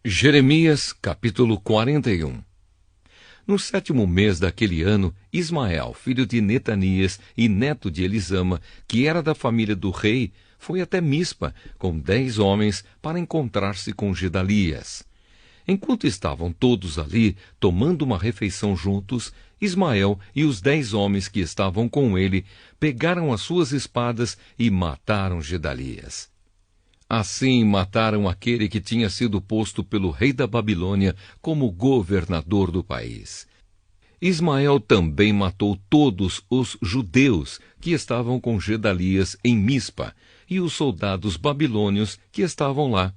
Jeremias, capítulo 41. No 7º mês daquele ano, Ismael, filho de Netanias e neto de Elisama, que era da família do rei, foi até Mispa com 10 homens para encontrar-se com Gedalias. Enquanto estavam todos ali, tomando uma refeição juntos, Ismael e os 10 homens que estavam com ele pegaram as suas espadas e mataram Gedalias. Assim mataram aquele que tinha sido posto pelo rei da Babilônia como governador do país. Ismael também matou todos os judeus que estavam com Gedalias em Mispa e os soldados babilônios que estavam lá.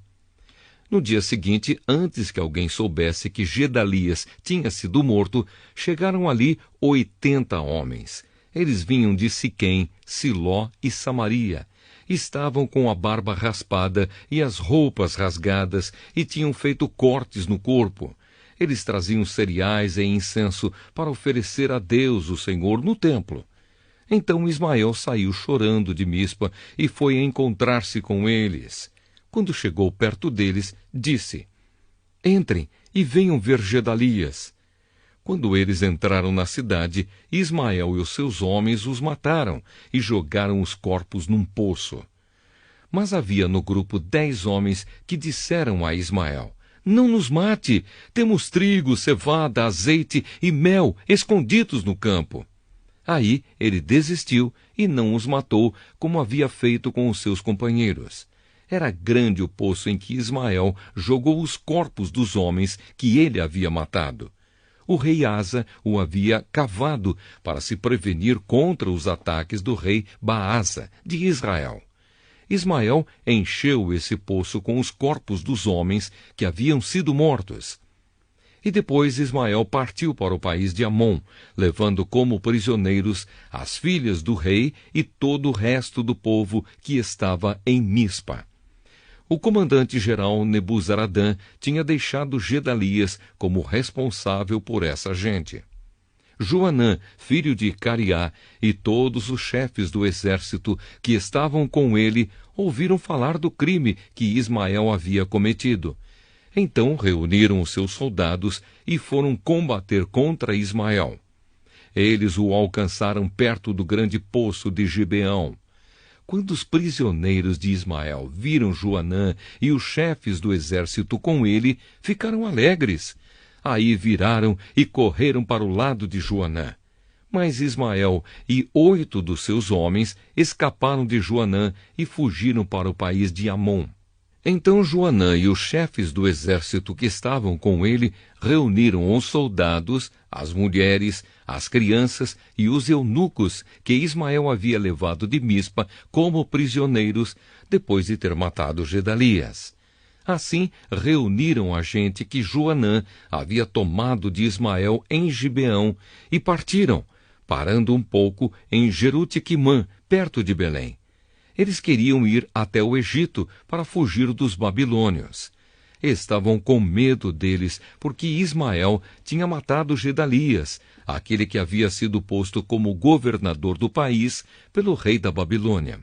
No dia seguinte, antes que alguém soubesse que Gedalias tinha sido morto, chegaram ali 80 homens. Eles vinham de Siquém, Siló e Samaria. Estavam com a barba raspada e as roupas rasgadas e tinham feito cortes no corpo. Eles traziam cereais e incenso para oferecer a Deus, o Senhor, no templo. Então Ismael saiu chorando de Mispa e foi encontrar-se com eles. Quando chegou perto deles, disse: "Entrem e venham ver Gedalias." Quando eles entraram na cidade, Ismael e os seus homens os mataram e jogaram os corpos num poço. Mas havia no grupo 10 homens que disseram a Ismael: "Não nos mate! Temos trigo, cevada, azeite e mel escondidos no campo." Aí ele desistiu e não os matou, como havia feito com os seus companheiros. Era grande o poço em que Ismael jogou os corpos dos homens que ele havia matado. O rei Asa o havia cavado para se prevenir contra os ataques do rei Baasa, de Israel. Ismael encheu esse poço com os corpos dos homens que haviam sido mortos. E depois Ismael partiu para o país de Amon, levando como prisioneiros as filhas do rei e todo o resto do povo que estava em Mispa. O comandante-geral Nebuzaradã tinha deixado Gedalias como responsável por essa gente. Joanã, filho de Cariá, e todos os chefes do exército que estavam com ele ouviram falar do crime que Ismael havia cometido. Então reuniram os seus soldados e foram combater contra Ismael. Eles o alcançaram perto do grande poço de Gibeão. Quando os prisioneiros de Ismael viram Joanã e os chefes do exército com ele, ficaram alegres. Aí viraram e correram para o lado de Joanã. Mas Ismael e 8 dos seus homens escaparam de Joanã e fugiram para o país de Amon. Então Joanã e os chefes do exército que estavam com ele reuniram os soldados, as mulheres, as crianças e os eunucos que Ismael havia levado de Mispa como prisioneiros depois de ter matado Gedalias. Assim reuniram a gente que Joanã havia tomado de Ismael em Gibeão e partiram, parando um pouco em Jerute-Quimã, perto de Belém. Eles queriam ir até o Egito para fugir dos babilônios. Estavam com medo deles, porque Ismael tinha matado Gedalias, aquele que havia sido posto como governador do país pelo rei da Babilônia.